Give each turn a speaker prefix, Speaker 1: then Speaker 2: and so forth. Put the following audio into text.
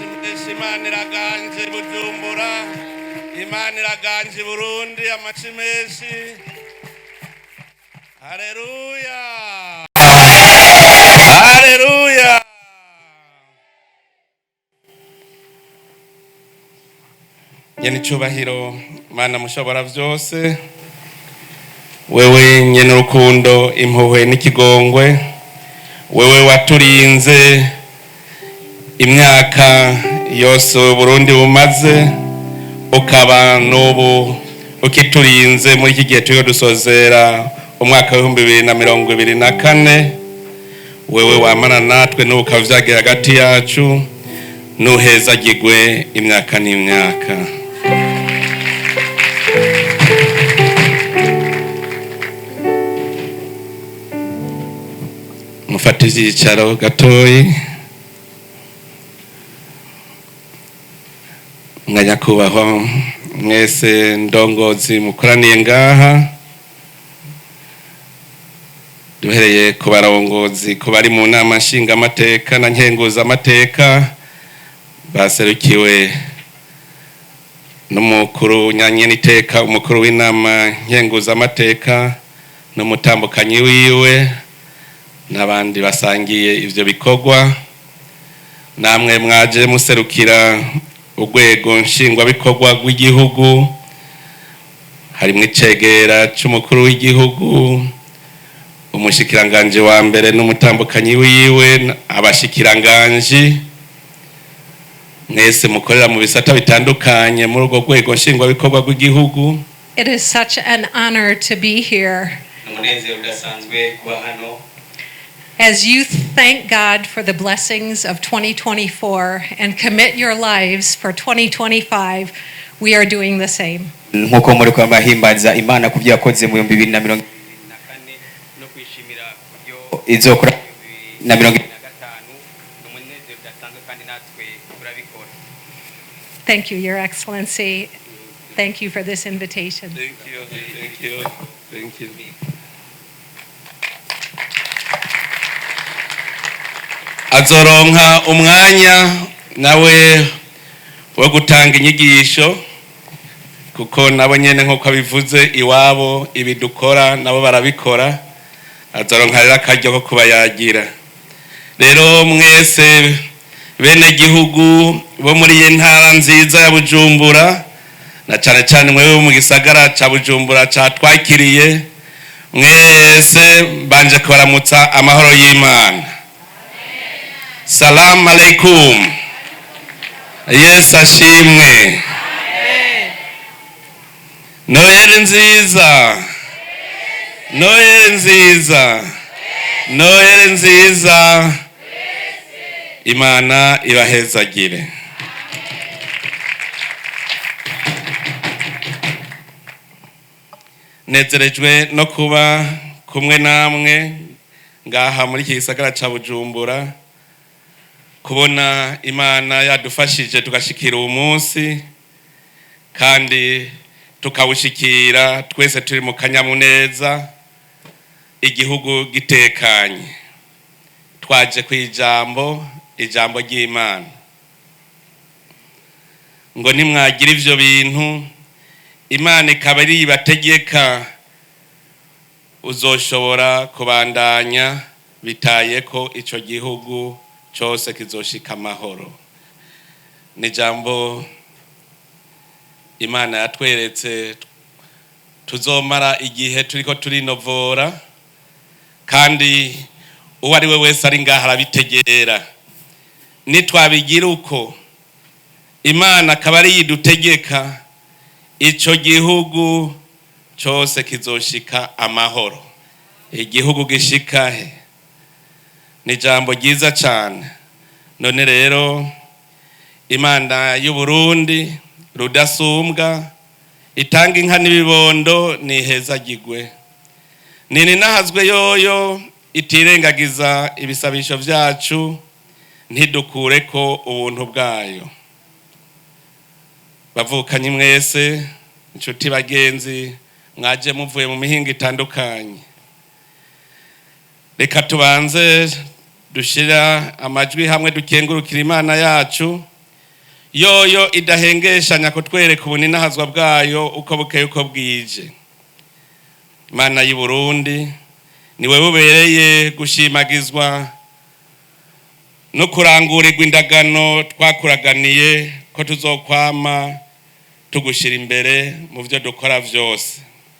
Speaker 1: amashimwe Imana iraganje Bujumbura, Imana iraganje Burundi, amachimeshi. Haleluya, haleluya. Nyene cyubahiro Mana mushobora vyose, wewe nyene urukundo, impuhwe n'ikigongwe, wewe waturinze imyaka yose Burundi bumaze, ukaba n'ubu ukiturinze muri iki gihe turiho dusozera umwaka wa 2024. wewe wamana natwe n'ubu ukavyagira hagati yacu, nuhezagirwe imyaka n'imyaka. Mufate icyicaro gatoyi. Mwanyakubahwa mwese ndongozi mukoraniye ngaha, duhereye ku barongozi, ku bari mu nama nshingamateka na nkenguzamateka, baserukiwe n'umukuru nyanyeniteka, umukuru w'inama nkenguzamateka n'umutambukanyi wiwe n'abandi basangiye ivyo bikorwa, namwe mwaje muserukira urwego nshingwabikorwa rw'igihugu, harimwo icegera c'umukuru w'igihugu, umushikiranganje wa mbere n'umutambukanyi wiwe, abashikiranganje mwese mukorera mu bisata bitandukanye muri urwo rwego nshingwabikorwa rw'igihugu.
Speaker 2: It is such an honor to be here. As you thank God for the blessings of 2024 and commit your lives for 2025, we are doing the same.
Speaker 3: Nkuko muri kwa bahimbaza Imana kuvya yakoze mu 2024 no kwishimira kubyo izokora na 2025 n'umunezero udasanzwe kandi natwe turabikora.
Speaker 2: Thank you, Your Excellency. Thank you for this invitation.
Speaker 1: Thank you, thank you, thank you. Azoronka umwanya nawe wo gutanga inyigisho, kuko nabo nyene nkuko abivuze iwabo ibidukora nabo barabikora. Azoronka rero akaryo ko kubayagira. Rero mwese bene gihugu bo muri iyi ntara nziza ya Bujumbura, na cane cane mwewe mu gisagara ca Bujumbura catwakiriye, mwese banje kubaramutsa amahoro y'Imana. Salamu alaikum. Yesu ashimwe. Noheri nziza. Noheri nziza. Noheri nziza. Imana ibahezagire. Nezerejwe no kuba kumwe namwe ngaha muri iki gisagara ca Bujumbura, kubona Imana yadufashije tugashikira uwo munsi kandi tukawushikira twese turi mu kanyamuneza, igihugu gitekanye. Twaje ku ijambo ry'Imana ngo nimwagira ivyo bintu Imana ikaba ari ibategeka, uzoshobora kubandanya bitaye ko ico gihugu cyose kizoshika amahoro. Ni jambo Imana yatweretse tuzomara igihe turiko turinovora, kandi uwo ari we wese ari ngaha arabitegera. Nitwabigira uko Imana akaba ari yidutegeka, ico gihugu cyose kizoshika amahoro. Igihugu gishikahe ni jambo ryiza cyane. None rero Imana y'u Burundi rudasumbwa, itanga inka n'ibibondo, nihezagirwe. Nini nahazwe yoyo itirengagiza ibisabisho vyacu, ntidukure ko ubuntu bwayo. Bavukanye mwese, inshuti bagenzi, mwaje muvuye mu mihingo itandukanye, reka tubanze dushira amajwi hamwe dukengurukira Imana yacu yoyo idahengeshanya kutwereka ubuninahazwa bwayo uko bukeye uko bwije. Imana y'u Burundi niwe bubereye gushimagizwa no kurangurirwa indagano twakuraganiye ko tuzokwama tugushira imbere mu byo dukora vyose.